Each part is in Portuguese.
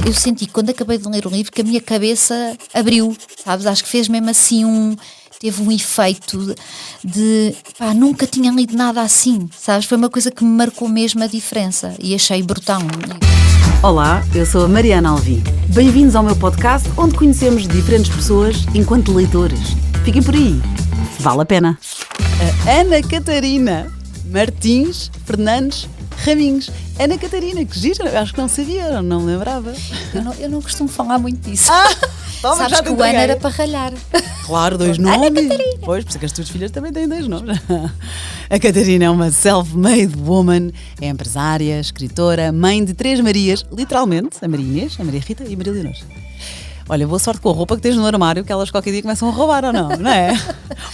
eu senti quando acabei de ler o livro que a minha cabeça abriu, sabes? Acho que fez mesmo assim teve um efeito de pá, nunca tinha lido nada assim, sabes? Foi uma coisa que me marcou mesmo a diferença e achei brutal. Olá, eu sou a Mariana Alvim. Bem-vindos ao meu podcast onde conhecemos diferentes pessoas enquanto leitores. Fiquem por aí, vale a pena. A Ana Catarina Martins Fernandes Raminhos. Ana Catarina, que gira, acho que não sabia, não me lembrava. Eu não costumo falar muito disso. Toma, sabes que o Ana era para ralhar. Claro, 2 nomes. Ana Catarina. Pois, por isso é que as tuas filhas também têm 2 nomes. A Catarina é uma self-made woman, é empresária, escritora, mãe de 3 Marias, literalmente, a Maria Inês, a Maria Rita e a Maria Leonor. Olha, boa sorte com a roupa que tens no armário, que elas qualquer dia começam a roubar ou não é?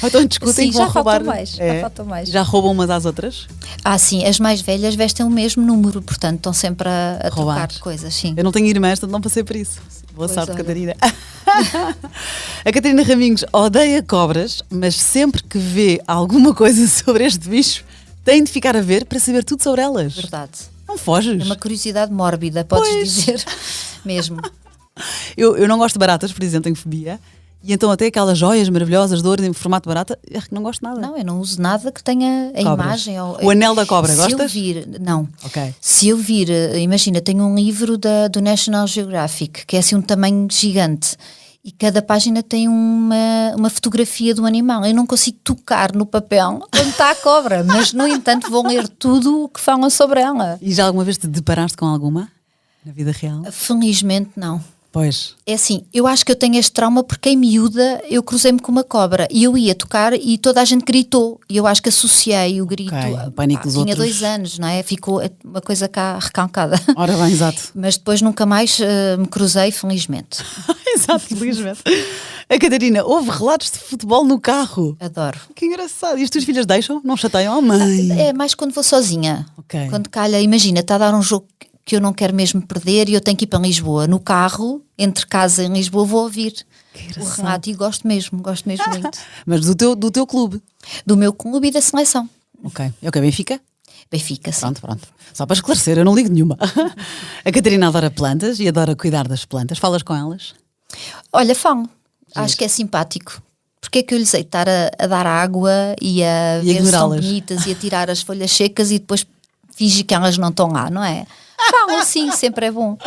Ou então discutem que vão roubar. Já faltam mais. Já roubam umas às outras? Sim, as mais velhas vestem o mesmo número, portanto estão sempre a trocar coisas, sim. Eu não tenho irmãs, portanto não passei por isso. Boa pois sorte, olha. Catarina. A Catarina Raminhos odeia cobras, mas sempre que vê alguma coisa sobre este bicho, tem de ficar a ver para saber tudo sobre elas. Verdade. Não foges. É uma curiosidade mórbida, podes dizer mesmo. Eu não gosto de baratas, por exemplo, tenho fobia. E então até aquelas joias maravilhosas de ouro em formato de barata, não gosto nada. Não, eu não uso nada que tenha a Cobras. imagem. O anel da cobra, se gostas? Não. Ok. Se eu vir, imagina, tenho um livro do National Geographic, que é assim um tamanho gigante, e cada página tem uma fotografia do animal. Eu não consigo tocar no papel onde está a cobra, mas no entanto vou ler tudo o que falam sobre ela. E já alguma vez te deparaste com alguma na vida real? Felizmente não. Pois. É assim, eu acho que eu tenho este trauma porque em miúda eu cruzei-me com uma cobra e eu ia tocar e toda a gente gritou e eu acho que associei o grito, o pânico dos tinha outros. 2 anos, não é? Ficou uma coisa cá recalcada. Ora bem, exato. Mas depois nunca mais me cruzei, felizmente. Exato, felizmente. A Catarina, houve relatos de futebol no carro. Adoro. Que engraçado. E as tuas filhas deixam? Não chateiam? Oh, mãe. É mais quando vou sozinha. Ok. Quando calha, imagina, está a dar um jogo que eu não quero mesmo perder e eu tenho que ir para Lisboa. No carro, entre casa e Lisboa, vou ouvir o Renato e gosto mesmo muito. Mas do teu clube? Do meu clube e da seleção. Ok. É o que? Benfica? Benfica, sim. Pronto. Só para esclarecer, eu não ligo nenhuma. A Catarina adora plantas e adora cuidar das plantas. Falas com elas? Olha, falo. Acho que é simpático. Porque é que eu lhes hei de estar a dar água e a ver se são bonitas e a tirar as folhas secas e depois fingir que elas não estão lá, não é? Falo, sim, sempre é bom.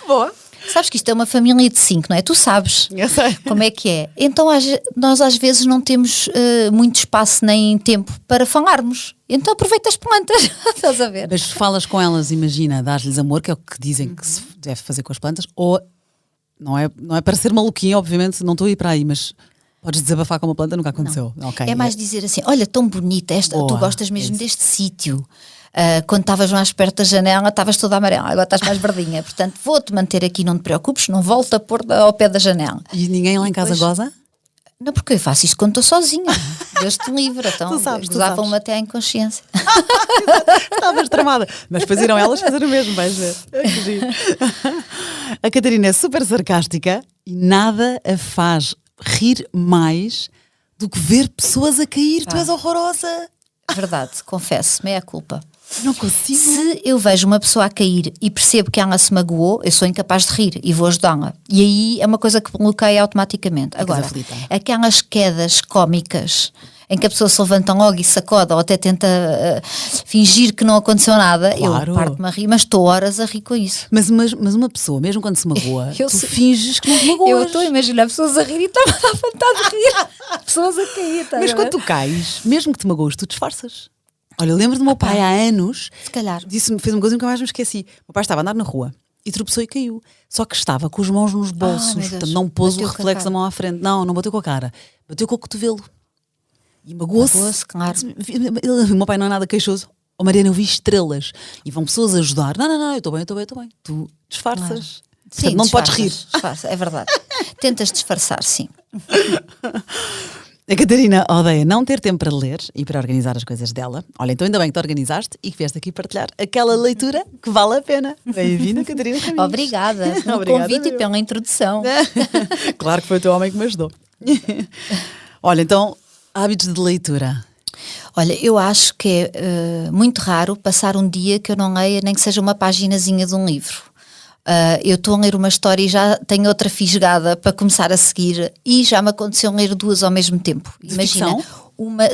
Boa. Sabes que isto é uma família de 5, não é? Tu sabes Eu sei. como é que é. Então nós às vezes não temos muito espaço nem tempo para falarmos. Então aproveita as plantas, estás a ver? Mas falas com elas, imagina, dás-lhes amor, que é o que dizem que se deve fazer com as plantas, ou não é para ser maluquinha, obviamente, não estou a ir para aí, mas podes desabafar com uma planta, nunca aconteceu. Okay. É mais dizer assim, olha, tão bonita esta, Boa, tu gostas mesmo deste sítio. Quando estavas mais perto da janela estavas toda amarela, agora estás mais verdinha, portanto vou-te manter aqui, não te preocupes, não volto a pôr ao pé da janela. E ninguém lá em casa goza? Não, porque eu faço isto quando estou sozinha. Deus te livre, então gozavam-me até à inconsciência. Estavas tramada. Mas depois irão elas fazer o mesmo, vais ver. A Catarina é super sarcástica e nada a faz rir mais do que ver pessoas a cair. Tu és horrorosa. Verdade, confesso, meia culpa. Não consigo. Se eu vejo uma pessoa a cair e percebo que ela se magoou, eu sou incapaz de rir e vou ajudá-la. E aí é uma coisa que bloqueia automaticamente. Agora, aquelas quedas cómicas em que a pessoa se levanta logo e sacode ou até tenta fingir que não aconteceu nada, claro. Eu parto-me a rir, mas estou horas a rir com isso. Mas uma pessoa, mesmo quando se magoa, finges que não te magoas. Eu estou a imaginar pessoas a rir e estava a dar vontade de rir. Pessoas a cair. Mas quando tu cais, mesmo que te magoas, tu disfarças. Olha, eu lembro do meu pai há anos, se calhar, fez uma coisa que nunca mais me esqueci. O meu pai estava a andar na rua e tropeçou e caiu. Só que estava com as mãos nos bolsos, portanto não pôs o reflexo da mão à frente. Não bateu com a cara, bateu com o cotovelo. E magoou-se. Claro. O meu pai não é nada queixoso. Oh, Mariana, eu vi estrelas. E vão pessoas ajudar. Não, eu estou bem. Tu disfarças. Claro. Portanto, sim, não podes rir. Disfarça, é verdade. Tentas disfarçar, sim. A Catarina odeia não ter tempo para ler e para organizar as coisas dela. Olha, então ainda bem que te organizaste e que vieste aqui partilhar aquela leitura que vale a pena. Bem-vinda, Catarina Raminhos. Obrigada pelo convite e pela introdução. Claro que foi o teu homem que me ajudou. Olha, então, hábitos de leitura. Olha, eu acho que é muito raro passar um dia que eu não leia nem que seja uma paginazinha de um livro. Eu estou a ler uma história e já tenho outra fisgada para começar a seguir, e já me aconteceu ler duas ao mesmo tempo. Imagina, uma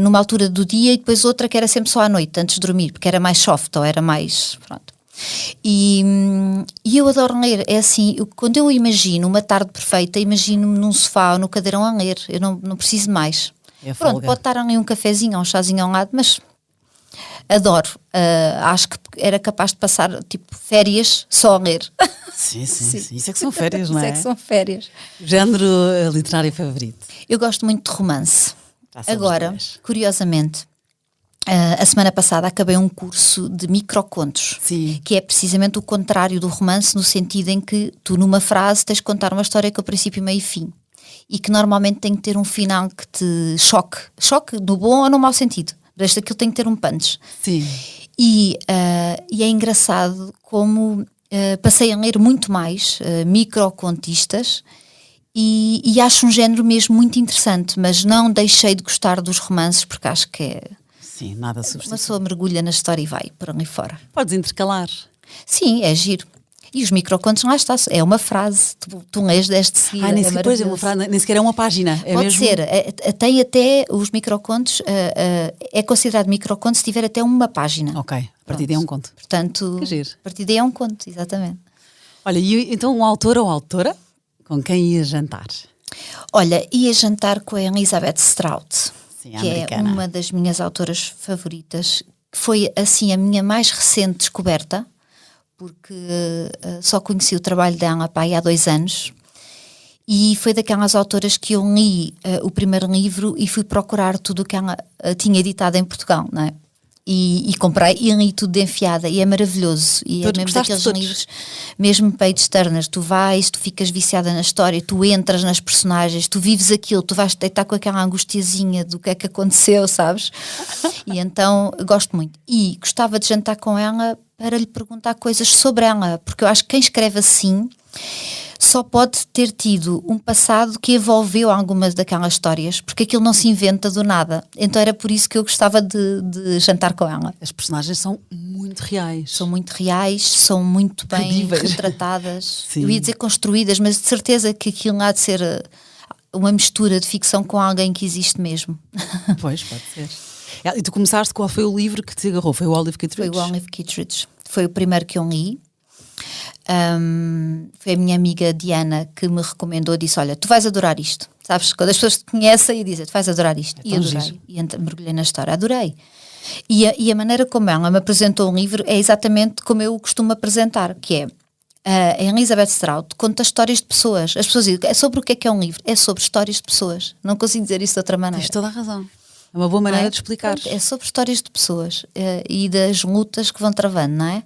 numa altura do dia e depois outra que era sempre só à noite, antes de dormir, porque era mais soft, ou era mais... Pronto. E eu adoro ler, é assim, quando eu imagino uma tarde perfeita, imagino-me num sofá ou no cadeirão a ler, eu não preciso mais. Pronto, pode estar ali um cafezinho ou um chazinho ao lado, mas adoro. Acho que era capaz de passar tipo férias só a ler. Sim. Isso é que são férias, não é? Isso é que são férias. Género literário favorito? Eu gosto muito de romance. Agora, curiosamente, a semana passada acabei um curso de microcontos, que é precisamente o contrário do romance, no sentido em que tu numa frase tens de contar uma história com princípio, meio e fim, e que normalmente tem que ter um final que te choque no bom ou no mau sentido, desde aquilo tem que ter um punch. Sim. E é engraçado como passei a ler muito mais microcontistas, e acho um género mesmo muito interessante, mas não deixei de gostar dos romances, porque acho que é... Sim, nada substituto. Uma pessoa mergulha na história e vai por ali fora. Podes intercalar. Sim, é giro. E os microcontos, lá está, é uma frase, tu lês deste seguida. Nem sequer é uma frase, nem sequer é uma página. Pode ser, tem até os microcontos, é considerado microconto se tiver até uma página. Ok, a partir daí é um conto. Portanto, a partir daí é um conto, exatamente. Olha, e então um autor ou autora com quem ia jantar? Olha, ia jantar com a Elizabeth Strout. Sim, que americana. É uma das minhas autoras favoritas, que foi assim a minha mais recente descoberta, porque só conheci o trabalho dela há 2 anos, e foi daquelas autoras que eu li o primeiro livro e fui procurar tudo o que ela tinha editado em Portugal, não é? E comprei e li tudo de enfiada, e é maravilhoso. E é mesmo daqueles livros, mesmo page turners, tu ficas viciada na história, tu entras nas personagens, tu vives aquilo, tu vais deitar com aquela angustiazinha do que é que aconteceu, sabes? E então gosto muito. E gostava de jantar com ela para lhe perguntar coisas sobre ela, porque eu acho que quem escreve assim só pode ter tido um passado que envolveu algumas daquelas histórias, porque aquilo não se inventa do nada. Então era por isso que eu gostava de jantar com ela. As personagens são muito reais. São muito reais, são muito bem retratadas. Sim. Eu ia dizer construídas, mas de certeza que aquilo há de ser uma mistura de ficção com alguém que existe mesmo. Pois, pode ser. E tu começaste, qual foi o livro que te agarrou? Foi o Olive Kitteridge? Foi o Olive Kitteridge. Foi o primeiro que eu li. Foi a minha amiga Diana que me recomendou, disse, olha, tu vais adorar isto, sabes, quando as pessoas te conhecem e dizem, tu vais adorar isto, e adorei, e mergulhei na história, adorei, e a maneira como ela me apresentou um livro é exatamente como eu costumo apresentar, que é a Elizabeth Strout conta histórias de pessoas. As pessoas dizem, é sobre o que é um livro? É sobre histórias de pessoas, não consigo dizer isso de outra maneira. Tens toda a razão, é uma boa maneira de explicar. É sobre histórias de pessoas e das lutas que vão travando, não é?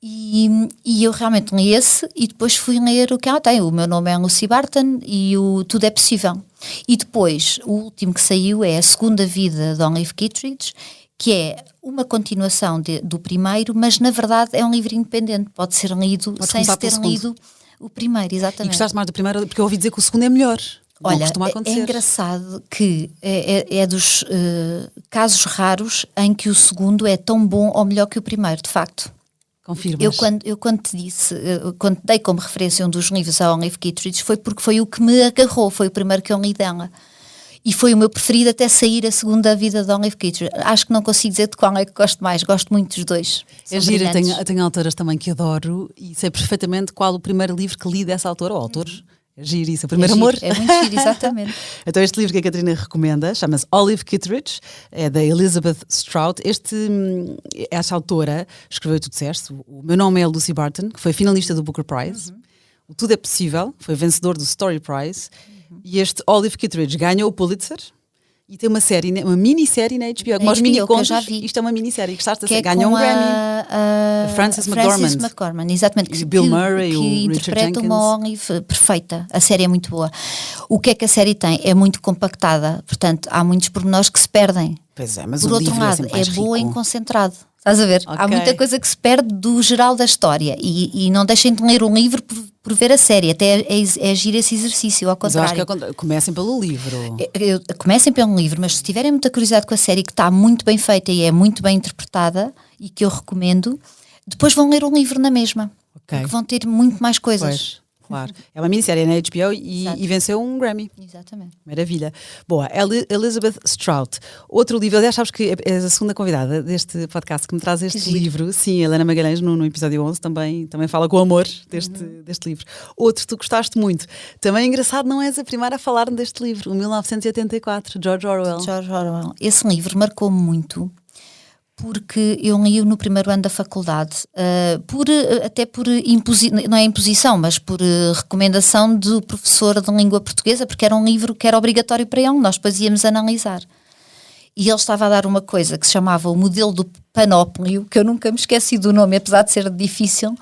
E eu realmente li esse, e depois fui ler o que ela tem. O meu nome é Lucy Barton e o Tudo é Possível. E depois, o último que saiu é A Segunda Vida de Olive Kitteridge, que é uma continuação do primeiro, mas na verdade é um livro independente. Pode ser lido sem se ter lido o primeiro, exatamente. E gostaste mais do primeiro? Porque eu ouvi dizer que o segundo é melhor. Olha, é engraçado que é dos casos raros em que o segundo é tão bom ou melhor que o primeiro, de facto. Confirmas? Eu quando te disse, quando dei como referência um dos livros a Olive Kitteridge, foi porque foi o que me agarrou, foi o primeiro que eu li dela. E foi o meu preferido até sair A Segunda Vida de Olive Kitteridge. Acho que não consigo dizer de qual é que gosto mais, gosto muito dos dois. É giro, eu tenho autoras também que adoro e sei perfeitamente qual o primeiro livro que li dessa autora, ou autores. É giro isso, o primeiro amor. É muito giro, exatamente. Então este livro que a Catarina recomenda chama-se Olive Kitteridge, é da Elizabeth Strout. Esta autora escreveu, tu disseste, o meu nome é Lucy Barton, que foi finalista do Booker Prize. O Tudo é Possível, foi vencedor do Story Prize. E este Olive Kitteridge ganhou o Pulitzer. E tem uma minissérie na HBO, como os mini-contos. Isto é uma minissérie, gostaste de ganhou um Grammy. Frances McDormand, exatamente. E Bill Murray, que o Richard interpreta Jenkins. uma Olive perfeita. A série é muito boa. O que é que a série tem? É muito compactada, portanto, há muitos pormenores que se perdem. Pois é, mas por o outro livro lado, é boa em concentrado. Estás a ver? Okay. Há muita coisa que se perde do geral da história e não deixem de ler o livro por ver a série, até é agir esse exercício, ao contrário. Mas eu acho que comecem pelo livro. Comecem pelo livro, mas se tiverem muita curiosidade com a série, que está muito bem feita e é muito bem interpretada e que eu recomendo, depois vão ler um livro na mesma. Okay. Porque vão ter muito mais coisas. Pois. Claro. É uma minissérie na HBO e venceu um Grammy. Exatamente. Maravilha. Boa, Elizabeth Strout. Outro livro, aliás, sabes que és a segunda convidada deste podcast que me traz este livro. Sim, a Helena Magalhães, no episódio 11, também fala com amor deste livro. Outro que tu gostaste muito. Também engraçado, não és a primeira a falar deste livro, o 1984, George Orwell. George Orwell. Esse livro marcou-me muito, porque eu li-o no primeiro ano da faculdade, até por não é imposição, mas por recomendação do professor de língua portuguesa, porque era um livro que era obrigatório para ele, nós depois íamos analisar. E ele estava a dar uma coisa que se chamava o modelo do panóplio, que eu nunca me esqueci do nome, apesar de ser difícil,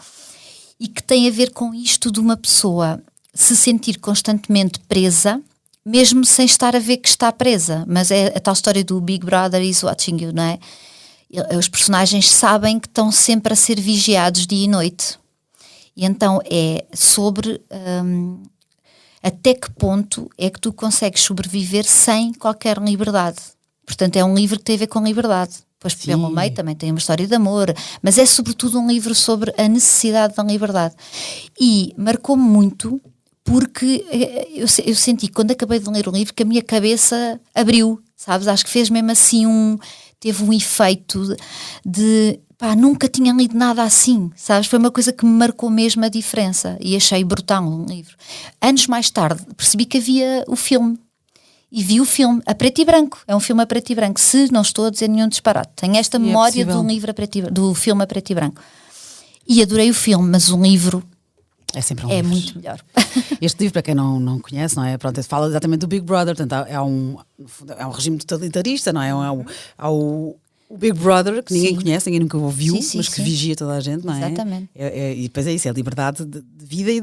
e que tem a ver com isto de uma pessoa se sentir constantemente presa, mesmo sem estar a ver que está presa. Mas é a tal história do Big Brother is watching you, não é? Os personagens sabem que estão sempre a ser vigiados dia e noite. E então é sobre até que ponto é que tu consegues sobreviver sem qualquer liberdade. Portanto, é um livro que tem a ver com liberdade. Depois, pelo meio, também tem uma história de amor, mas é sobretudo um livro sobre a necessidade da liberdade. E marcou-me muito porque eu senti, quando acabei de ler o livro, que a minha cabeça abriu, sabes? Acho que fez mesmo assim teve um efeito de nunca tinha lido nada assim, sabes? Foi uma coisa que me marcou mesmo a diferença e achei brutal o livro. Anos mais tarde percebi que havia o filme e vi o filme a preto e branco, é um filme a preto e branco, se não estou a dizer nenhum disparate. Tenho esta memória do livro do filme a preto e branco e adorei o filme, mas o livro é sempre um livro. Muito melhor. Este livro, para quem não conhece, não é? Pronto, fala exatamente do Big Brother, portanto, é um regime totalitarista, não é? Há o Big Brother, que ninguém conhece, ninguém nunca ouviu, mas que vigia toda a gente, não é? Exatamente. E depois é isso, é a liberdade de vida e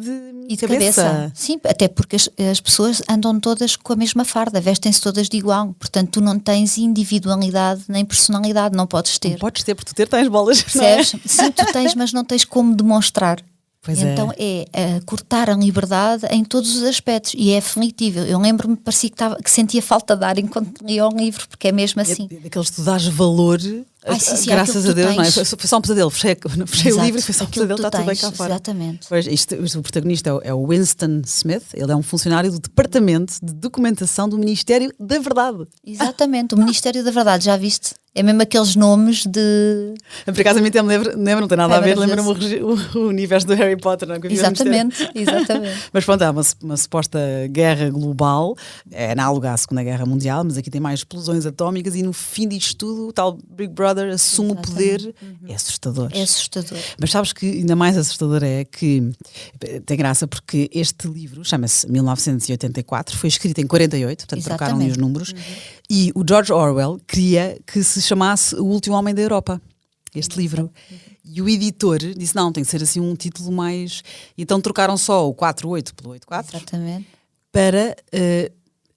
de cabeça. Sim, até porque as pessoas andam todas com a mesma farda, vestem-se todas de igual, portanto tu não tens individualidade nem personalidade, não podes ter. Não podes ter, porque tu tens bolas. Percebes? Sim, tu tens, mas não tens como demonstrar. Então é cortar a liberdade em todos os aspectos e é aflitível. Eu lembro-me, parecia que sentia falta de ar enquanto lia o livro, porque é mesmo assim. Daqueles que tu dás valor, graças a Deus, não é? Foi só um pesadelo, fechei o livro e foi só um pesadelo, está tudo bem cá fora. Exatamente. Pois, o protagonista é o Winston Smith, ele é um funcionário do Departamento de Documentação do Ministério da Verdade. Exatamente, o Ministério da Verdade, já viste? É mesmo aqueles nomes de... Por acaso a mim me lembro, não tem nada a ver, lembra-me o universo do Harry Potter. Não é? Exatamente. Mas pronto, há uma suposta guerra global, é análoga à Segunda Guerra Mundial, mas aqui tem mais explosões atómicas e no fim disto tudo, o tal Big Brother assume o poder. É assustador. É assustador. Mas sabes que ainda mais assustador é que tem graça porque este livro chama-se 1984, foi escrito em 48, portanto trocaram ali os números, e o George Orwell queria que se chamasse O Último Homem da Europa, este livro. E o editor disse, não, tem que ser assim um título mais... Então trocaram só o 48 pelo 84. Exatamente. Para...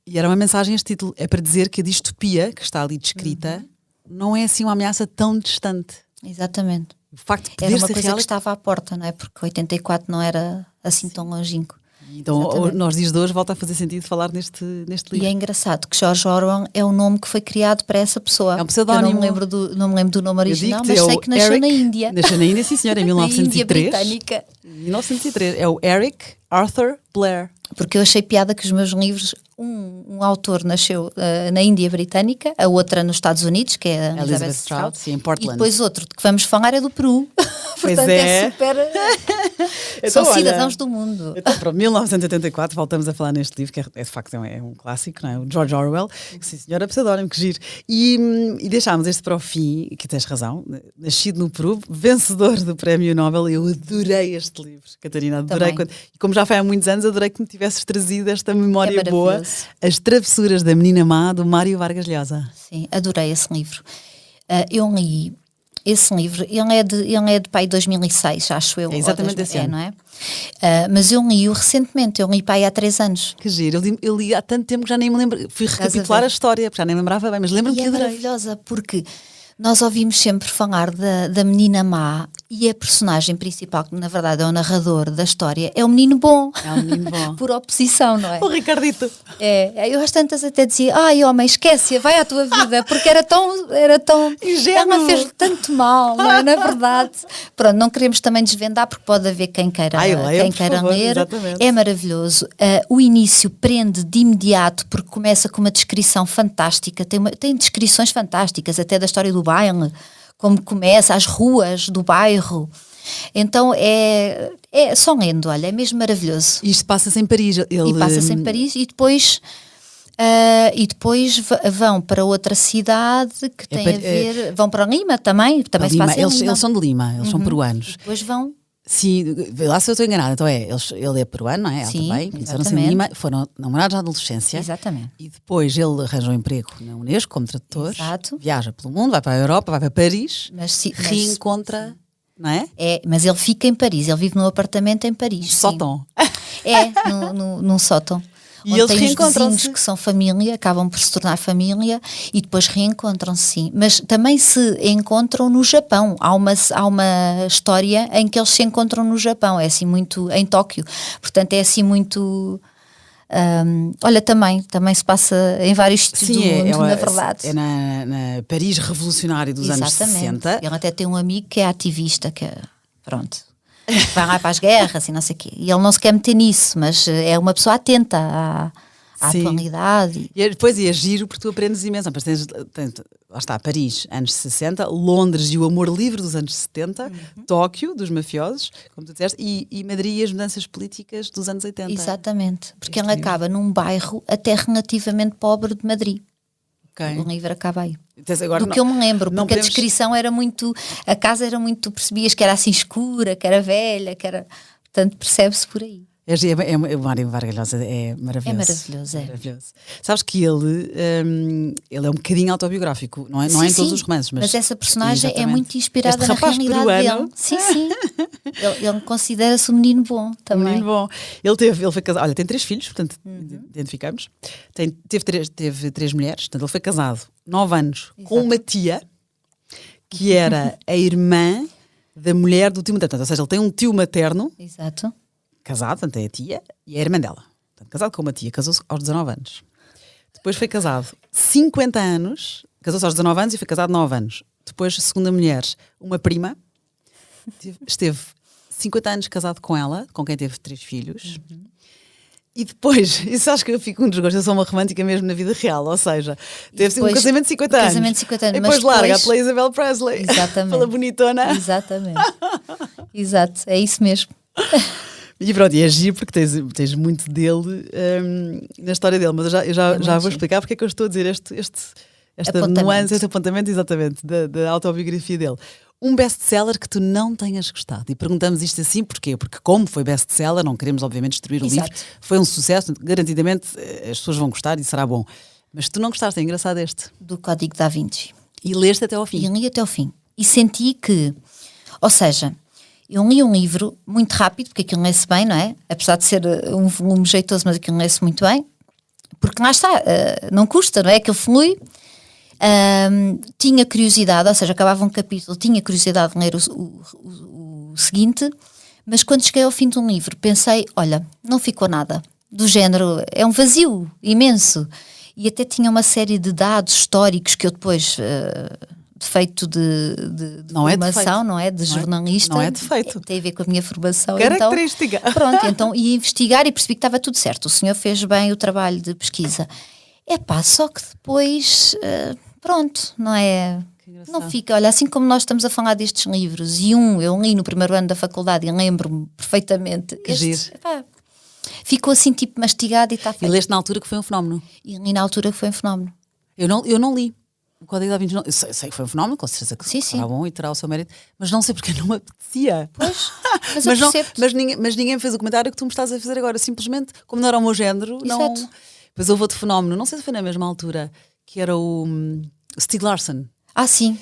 e era uma mensagem este título, é para dizer que a distopia que está ali descrita não é assim uma ameaça tão distante. Exatamente. O facto de era uma coisa que estava à porta, não é? Porque 84 não era assim tão longínquo. Então, nos dias de hoje, volta a fazer sentido falar neste livro. E é engraçado que George Orwell é o nome que foi criado para essa pessoa. É um pseudónimo. Eu não me lembro do nome original, mas sei que nasceu na Índia. Nasceu na Índia, sim senhora, em 1903. Na Índia britânica. 1903. É o Eric Arthur Blair. Porque eu achei piada que os meus livros, um autor nasceu na Índia britânica, a outra nos Estados Unidos, que é a Elizabeth Strout, sim, em Portland. E depois outro que vamos falar é do Peru. Pois portanto, é super... Então, são cidadãos do mundo. Então, para 1984, voltamos a falar neste livro, que de facto é um clássico, não é? O George Orwell, que sim senhora, pseudónimo, que giro. E deixámos este para o fim, que tens razão, nascido no Peru, vencedor do Prémio Nobel. Eu adorei este livro, Catarina, adorei. E como já foi há muitos anos, adorei que me tivesses trazido esta memória boa, As Travessuras da Menina Má, do Mário Vargas Llosa. Sim, adorei esse livro. Eu li esse livro, ele é de pai 2006, acho eu. É exatamente esse ano. Não é? Mas eu li-o recentemente, eu li pai há 3 anos. Que giro, eu li há tanto tempo que já nem me lembro, fui recapitular a história, porque já nem lembrava bem, mas lembro-me que é maravilhosa, porque nós ouvimos sempre falar da menina má E a personagem principal, que na verdade é o narrador da história, é o menino bom. É um menino bom. Por oposição, não é? O Ricardito. Eu às tantas até dizia, ai homem, esquece-a, vai à tua vida, porque era tão ingênuo. Ela fez tanto mal, não é? Na verdade. Pronto, não queremos também desvendar, porque pode haver quem queira ler. Exatamente. É maravilhoso. O início prende de imediato, porque começa com uma descrição fantástica, tem descrições fantásticas, até da história do baile, como começa, as ruas do bairro. Então é só lendo, olha, é mesmo maravilhoso. Isto passa-se em Paris. E passa-se em Paris e depois vão para outra cidade que tem a ver. Vão para Lima também se Lima. passa em Lima. Eles são de Lima, eles são peruanos. E depois vão. Sim, lá se eu estou enganada, então ele é peruano, não é? Sim, ela também, conheceram-se em Lima, foram namorados na adolescência. Exatamente. E depois ele arranja um emprego na Unesco como tradutor, Exato. viaja pelo mundo, vai para a Europa, vai para Paris, Mas reencontra, não é? Mas ele fica em Paris, ele vive num apartamento em Paris. Sótão. Num sótão. E onde eles tem os reencontram-se. vizinhos que são família, acabam por se tornar família e depois reencontram-se, sim. Mas também se encontram no Japão. Há uma história em que eles se encontram no Japão, é assim muito, em Tóquio. Portanto, é assim muito... olha, também se passa em vários sítios do mundo, na verdade. É na Paris revolucionário dos anos 60. Ele até tem um amigo que é ativista, pronto, vai lá para as guerras e não sei o quê. E ele não se quer meter nisso, mas é uma pessoa atenta à atualidade. E depois é giro porque tu aprendes imenso. Lá está, Paris, anos 60, Londres e o amor livre dos anos 70, Tóquio, dos mafiosos, como tu disseste, e Madrid e as mudanças políticas dos anos 80. Exatamente, porque ele acaba num bairro até relativamente pobre de Madrid. Okay. O livro acaba aí. Então, agora, do que eu me lembro, porque a descrição era muito, a casa era muito, percebias que era assim escura, que era velha, portanto percebe-se por aí. O Mário Vargas Llosa é maravilhoso. É maravilhoso, é. Maravilhoso. Sabes que ele é um bocadinho autobiográfico, não é em todos os romances. Mas essa personagem é muito inspirada na realidade dele. Sim. Ele considera-se um menino bom também. Um menino bom. Ele foi casado, olha, tem 3 filhos, portanto, identificamos. Teve 3 mulheres, portanto, ele foi casado 9 anos com uma tia que era a irmã da mulher do tio materno. Ou seja, ele tem um tio materno. Exato. Casado, portanto é a tia e a irmã dela. Portanto, casado com uma tia, casou-se aos 19 anos. Depois foi casado 50 anos, casou-se aos 19 anos e foi casado 9 anos. Depois, segunda mulher, uma prima, esteve 50 anos casado com ela, com quem teve 3 filhos. E depois, isso acho que eu fico com desgosto, eu sou uma romântica mesmo na vida real, ou seja, teve um casamento de 50 anos. Casamento de 50 anos. E depois larga pela Isabel Presley. Exatamente. Pela bonitona. Exatamente. Exato, é isso mesmo. E pronto, e é giro porque tens muito dele na história dele, mas eu já vou explicar porque é que eu estou a dizer esta nuance, este apontamento exatamente da autobiografia dele. Um best-seller que tu não tenhas gostado. E perguntamos isto assim porquê? Porque como foi best-seller, não queremos obviamente destruir o livro, foi um sucesso, garantidamente as pessoas vão gostar e será bom. Mas tu não gostaste, é engraçado este. Do Código da Vinci. E leste até ao fim. E li até ao fim. E senti que, ou seja... Eu li um livro muito rápido, porque aquilo lê-se bem, não é? Apesar de ser um volume jeitoso, mas aquilo lê-se muito bem. Porque lá está, não custa, não é? Aquilo flui. Tinha curiosidade, ou seja, acabava um capítulo, tinha curiosidade de ler o seguinte, mas quando cheguei ao fim de um livro pensei, olha, não ficou nada. Do género, é um vazio imenso. E até tinha uma série de dados históricos que eu depois... defeito de formação, não é? De jornalista. Não é defeito. Tem a ver com a minha formação. Característica. Então, pronto, então ia investigar e percebi que estava tudo certo. O senhor fez bem o trabalho de pesquisa. Só que depois, pronto, não é? Não fica, olha, assim como nós estamos a falar destes livros, e eu li no primeiro ano da faculdade e lembro-me perfeitamente. Ficou assim tipo mastigado e está feito. E leste na altura que foi um fenómeno. E li na altura que foi um fenómeno. Eu não li. O Código da Vinci, sei que foi um fenómeno, com certeza que será bom e terá o seu mérito, mas não sei porque não me apetecia. Pois, mas ninguém fez o comentário que tu me estás a fazer agora, simplesmente, como não era o meu género, não. Depois houve outro fenómeno, não sei se foi na mesma altura, que era o Stieg Larsson. Sim.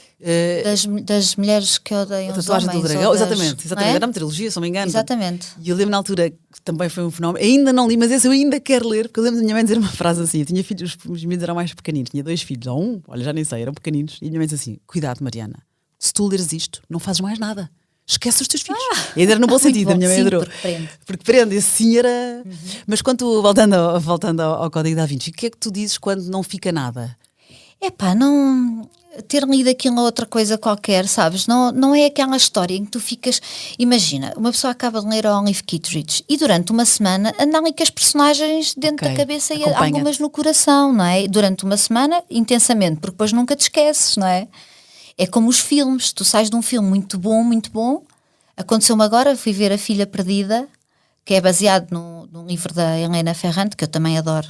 Das mulheres que odeiam os homens. Do dragão. Exatamente. Era uma trilogia, se não me engano. Exatamente. E eu lembro na altura que também foi um fenómeno. Ainda não li, mas esse eu ainda quero ler, porque eu lembro da minha mãe dizer uma frase assim. Eu tinha filhos, os miúdos eram mais pequeninos. Tinha 2 filhos, ou 1, olha, já nem sei, eram pequeninos. E a minha mãe disse assim: cuidado, Mariana, se tu leres isto, não fazes mais nada. esquece os teus filhos. E ainda era no bom sentido, bom. A minha mãe Sim, adorou. Porque prende, esse sim era... Mas quando, voltando ao Código da Vinci, o que é que tu dizes quando não fica nada? Não... Ter lido aquilo ou outra coisa qualquer, sabes? Não é aquela história em que tu ficas... Imagina, uma pessoa acaba de ler o Olive Kitteridge e durante uma semana anda ali com as personagens dentro da cabeça e algumas no coração, não é? Durante uma semana, intensamente, porque depois nunca te esqueces, não é? É como os filmes, tu sais de um filme muito bom. Aconteceu-me agora, fui ver A Filha Perdida, que é baseado num livro da Helena Ferrante, que eu também adoro.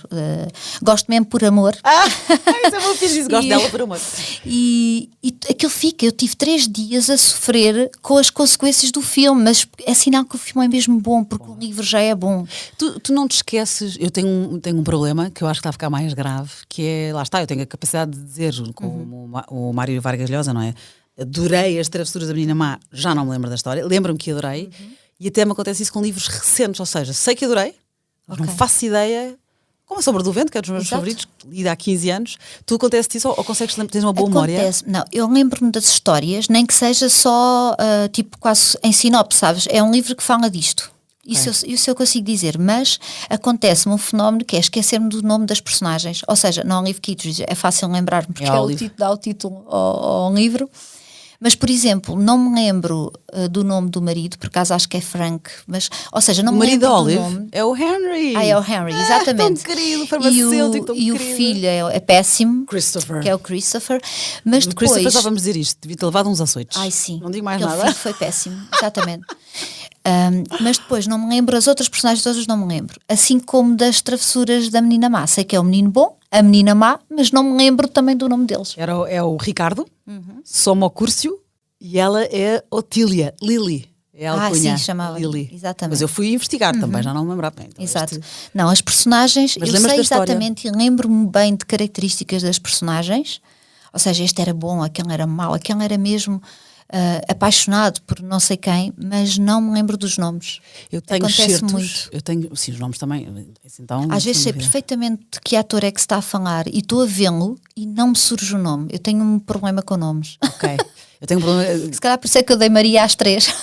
Gosto mesmo por amor. Isso é bom, fiz isso, gosto dela por amor. E aquilo fica, eu tive 3 dias a sofrer com as consequências do filme, mas é sinal que o filme é mesmo bom, porque o livro já é bom. Tu não te esqueces, eu tenho um problema que eu acho que está a ficar mais grave, que é, lá está, eu tenho a capacidade de dizer, como o Mário Vargas Llosa, não é? Adorei as travessuras da menina má, já não me lembro da história, lembro-me que adorei. E até me acontece isso com livros recentes, ou seja, sei que adorei, mas não faço ideia, como A Sombra do Vento, que é dos meus favoritos, lido há 15 anos. Tu acontece isso ou consegues ter uma boa memória? Não, eu lembro-me das histórias, nem que seja só, tipo, quase em sinopse, sabes? É um livro que fala disto. Isso eu consigo dizer, mas acontece-me um fenómeno que é esquecer-me do nome das personagens. Ou seja, no Olive Kitteridge é fácil lembrar-me, porque dá o título ao livro. Mas, por exemplo, não me lembro do nome do marido, por acaso acho que é Frank, mas, ou seja, não me lembro do nome. O marido é o Henry. É o Henry, exatamente. Tão querido, farmacêutico, tão querido. E o filho é péssimo, Christopher. Que é o Christopher. Mas depois... Christopher, só vamos dizer isto, devia ter levado uns açoites. Ai, sim. Não digo mais Aquele nada. filho foi péssimo, exatamente. Mas depois não me lembro, as outras personagens todas não me lembro. Assim como das travessuras da menina má. Sei que é o menino bom, a menina má, mas não me lembro também do nome deles. É o Ricardo, Somo Cúrcio, e ela é Otília, Lily. É a alcunha. Sim, chamava Lily. Exatamente. Mas eu fui investigar também, já não me lembro bem. Então exato. Não, as personagens, mas eu sei exatamente e lembro-me bem de características das personagens. Ou seja, este era bom, aquele era mau, aquele era mesmo apaixonado por não sei quem, mas não me lembro dos nomes. Eu tenho Acontece certos, muito. Eu tenho, sim, os nomes também. Então, às vezes sei perfeitamente de que ator é que se está a falar e estou a vê-lo e não me surge o nome. Eu tenho um problema com nomes. Ok. Eu tenho um problema. Se calhar por isso é que eu dei Maria às 3.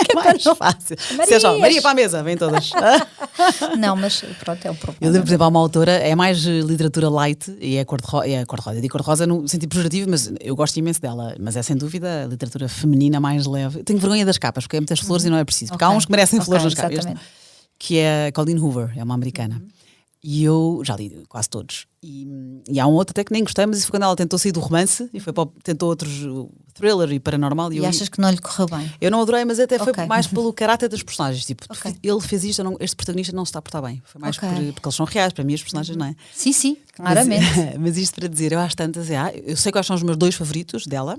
É mais fácil. Seja, Maria para a mesa, vem todas. Não, mas pronto, é um problema. Eu lembro, por exemplo, há uma autora, é mais literatura light e é cor-de-rosa. Eu digo cor-de-rosa no sentido pejorativo, mas eu gosto imenso dela. Mas é sem dúvida a literatura feminina mais leve. Eu tenho vergonha das capas, porque é muitas flores e não é preciso. Porque há uns que merecem flores nas capas. Que é a Colleen Hoover, é uma americana. E eu já li quase todos. E há um outro até que nem gostei, mas isso foi quando ela tentou sair do romance e tentou outros thriller e paranormal. E achas que não lhe correu bem? Eu não adorei, mas até foi mais pelo caráter das personagens. Tipo, ele fez isto, este protagonista não se está a portar bem. Foi mais porque eles são reais, para mim as personagens não é? Sim, claramente. Mas isto para dizer, eu às tantas, eu sei quais são os meus 2 favoritos dela.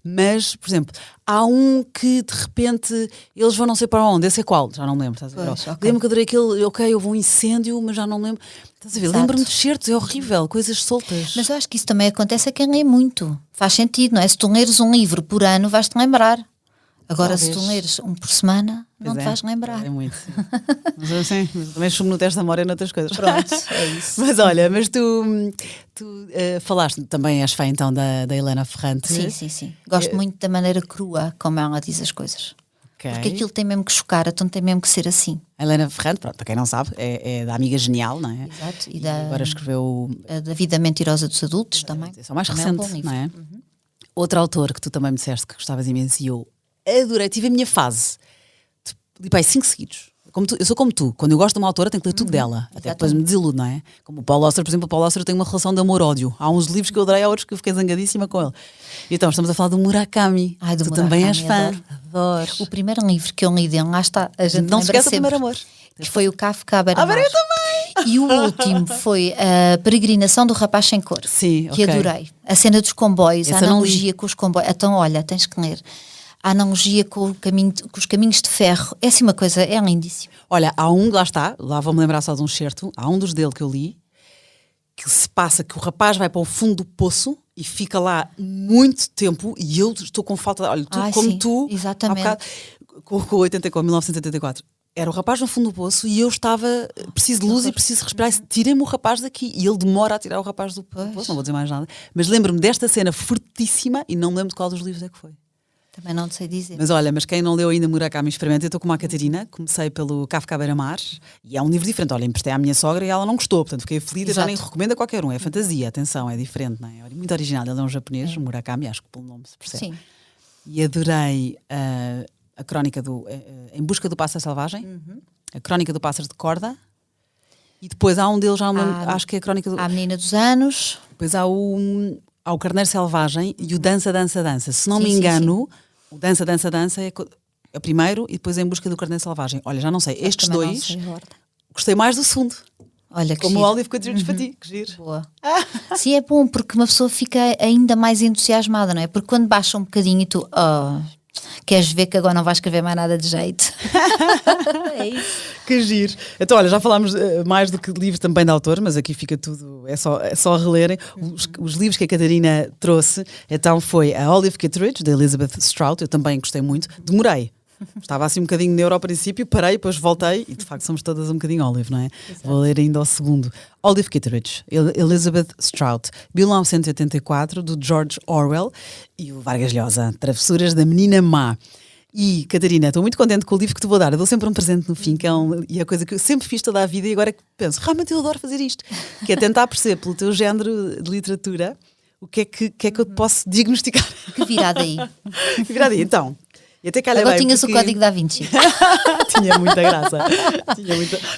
Mas, por exemplo, há um que de repente eles vão não sei para onde, esse é qual? Já não me lembro, estás a ver? Lembro que adorei aquele, houve um incêndio, mas já não me lembro. Estás a ver? Lembro-me de certos, é horrível, coisas soltas. Mas eu acho que isso também acontece a quem lê muito. Faz sentido, não é? Se tu leres um livro por ano, vais-te lembrar. Agora, se tu leres um por semana, não te vais lembrar. É muito. Mas assim, também chumo no teste da memória noutras coisas. Pronto, é isso. Mas olha, tu falaste, também és fã então da Helena Ferrante. Sim. Gosto muito da maneira crua como ela diz as coisas. Okay. Porque aquilo tem mesmo que chocar, então tem mesmo que ser assim. A Helena Ferrante, pronto, para quem não sabe, é da Amiga Genial, não é? Exato. E agora escreveu... Da Vida Mentirosa dos Adultos também. É só mais recente, não é? Outro autor que tu também me disseste que gostavas imenso e eu adorei, tive a minha fase. Li bem 5 seguidos. Eu sou como tu, quando eu gosto de uma autora tenho que ler tudo dela, até depois me desiludo, não é? Como o Paul Auster, por exemplo, o Paul Auster tem uma relação de amor-ódio. Há uns livros que eu adorei, há outros que eu fiquei zangadíssima com ele. Então, estamos a falar do Murakami. Tu também és fã. Adoro. O primeiro livro que eu li dele, lá está, a gente não se esquece do primeiro amor. Que foi o Kafka à beira-mar. Eu também! E o último foi a Peregrinação do Rapaz Sem Cor. Sim, que adorei. A cena dos comboios, a analogia com os comboios. Então, olha, tens que ler. A analogia com os caminhos de ferro. É assim uma coisa, é lindíssimo. Olha, há um, lá está, lá vou-me lembrar só de um certo, há um dos dele que eu li, que se passa que o rapaz vai para o fundo do poço e fica lá muito tempo e eu estou com falta de... Olha, tu, exatamente. Há bocado, com 1984, era o rapaz no fundo do poço e eu estava, preciso de luz e preciso respirar, tirem-me o rapaz daqui. E ele demora a tirar o rapaz do poço, não vou dizer mais nada, mas lembro-me desta cena fortíssima e não me lembro de qual dos livros é que foi. Também não te sei dizer. Mas quem não leu ainda Murakami experimenta, eu estou como a Catarina, comecei pelo Kafka Beira-Mar, e é um livro diferente. Olha, emprestei à minha sogra e ela não gostou, portanto fiquei aflita. Já nem recomendo a qualquer um, é fantasia, atenção, é diferente, não é? Muito original, ele é um japonês, Murakami, acho que pelo nome se percebe. Sim. E adorei a crónica do Em Busca do Pássaro Selvagem, a crónica do Pássaro de Corda, e depois há um deles, acho que é a crónica do... A Menina dos Anos. Depois há o Carneiro Selvagem e o Dança, Dança, Dança. Se não me engano... Sim. O Dança, Dança, Dança é o primeiro e depois Em Busca do Carneiro Selvagem. Olha, já não sei, estes dois, gostei mais do segundo. Olha, que como giro. o Olive Kitteridge para ti, que giro. Boa. Sim, é bom, porque uma pessoa fica ainda mais entusiasmada, não é? Porque quando baixa um bocadinho e tu, queres ver que agora não vais escrever mais nada de jeito. É isso. Que giro. Então, olha, já falámos mais do que livros também de autor, mas aqui fica tudo, é só relerem. Os livros que a Catarina trouxe, então foi a Olive Kitteridge, de Elizabeth Strout, eu também gostei muito, demorei. Estava assim um bocadinho neuro ao princípio, parei, depois voltei e de facto somos todas um bocadinho Olive, não é? Exato. Vou ler ainda ao segundo. Olive Kitteridge, Elizabeth Strout, 1984, do George Orwell, e o Vargas Llosa, Travessuras da Menina Má. E, Catarina, estou muito contente com o livro que te vou dar. Eu dou sempre um presente no fim, que é a coisa que eu sempre fiz toda a vida e agora é que penso, realmente eu adoro fazer isto. Que é tentar perceber pelo teu género de literatura o que é que eu te posso diagnosticar. Que virada aí. Que virada aí, então. E até agora tinhas porque... o código da Vinci. Tinha muita graça.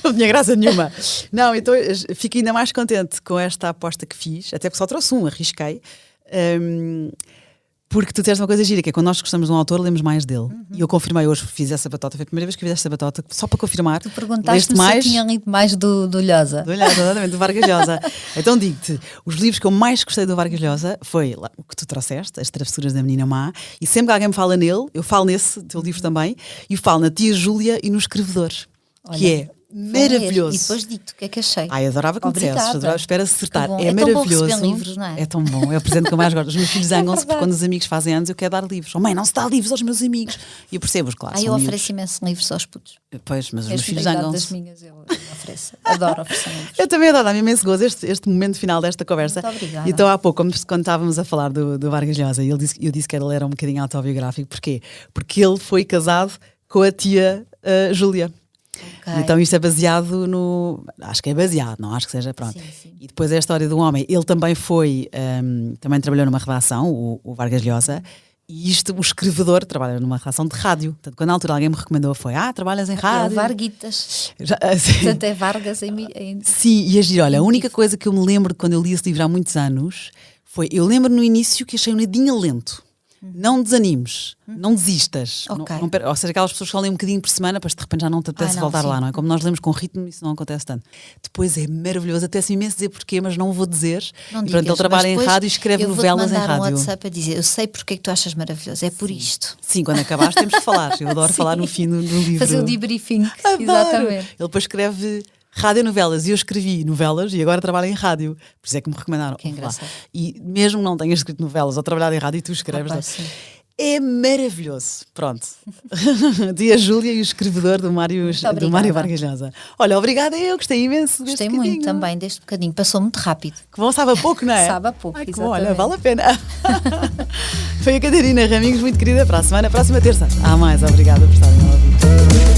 Não tinha graça nenhuma. Não, então fico ainda mais contente com esta aposta que fiz, até porque só trouxe arrisquei. Porque tu disseste uma coisa gira, que é quando nós gostamos de um autor, lemos mais dele. E eu confirmei hoje, fiz essa batota, foi a primeira vez que fiz essa batota, só para confirmar. Tu perguntaste-me se eu tinha lido mais do Llosa. Do Llosa, exatamente, do Vargas Llosa. Então digo-te, os livros que eu mais gostei do Vargas Llosa foi o que tu trouxeste, As Travessuras da Menina Má, e sempre que alguém me fala nele, eu falo nesse teu livro também, e falo na Tia Júlia e no Escrevedor, que é maravilhoso. E depois digo-te o que é que achei. Adorava que me dissesses, espero acertar. É maravilhoso. Tão bom livros, não é? É tão bom, é o presente que eu mais gosto. Os meus filhos zangam-se porque quando os amigos fazem anos eu quero dar livros. Mãe, não se dá livros aos meus amigos. E eu percebo, claro. Eu ofereço imenso livros aos putos. Pois, mas os meus filhos zangam-se. Das minhas eu ofereço. Adoro oferecer livros. Eu também adoro, dá-me imenso gozo este momento final desta conversa. Muito obrigada. Então há pouco, quando estávamos a falar do Vargas Llosa, eu disse que ele era um bocadinho autobiográfico. Porquê? Porque ele foi casado com a tia Júlia. Okay. Então isto é baseado no... Acho que é baseado, não acho que seja, pronto. Sim. E depois é a história de um homem. Ele também foi... também trabalhou numa redação, o Vargas Llosa, e o escrevedor trabalha numa redação de rádio. Portanto, quando na altura alguém me recomendou foi, trabalhas em rádio. Varguitas. Portanto é Vargas em... Sim, e agir, olha, a única coisa que eu me lembro de quando eu li esse livro há muitos anos foi, eu lembro no início que achei um nadinha lento. Não desanimes, não desistas. Okay. Ou seja, aquelas pessoas que só leem um bocadinho por semana, para de repente já não te apetece voltar lá, não é? Como nós lemos com ritmo, isso não acontece tanto. Depois é maravilhoso, até-se imenso dizer porquê, mas não vou dizer. Não digas, portanto, ele trabalha em rádio e escreve novelas em rádio. Eu vou-te mandar um WhatsApp a dizer, eu sei porque é que tu achas maravilhoso, é por isto. Sim, quando acabares temos de falar. Eu adoro falar no fim do livro. Fazer o debriefing, exatamente. Ele depois escreve... radionovelas, e eu escrevi novelas e agora trabalho em rádio, por isso é que me recomendaram. Que engraçado. E mesmo não tenhas escrito novelas ou trabalhado em rádio e tu escreves, é maravilhoso. Pronto. Tia Júlia e o escrevedor do Mário Vargas Llosa. Olha, obrigada, eu gostei imenso. Gostei muito também deste bocadinho, passou muito rápido. Que bom, sabe a pouco, não é? Sabe a pouco, exatamente. Bom, olha, vale a pena. Foi a Catarina Raminhos, muito querida, para a semana, próxima terça. Mais, obrigada por estarem a ouvir.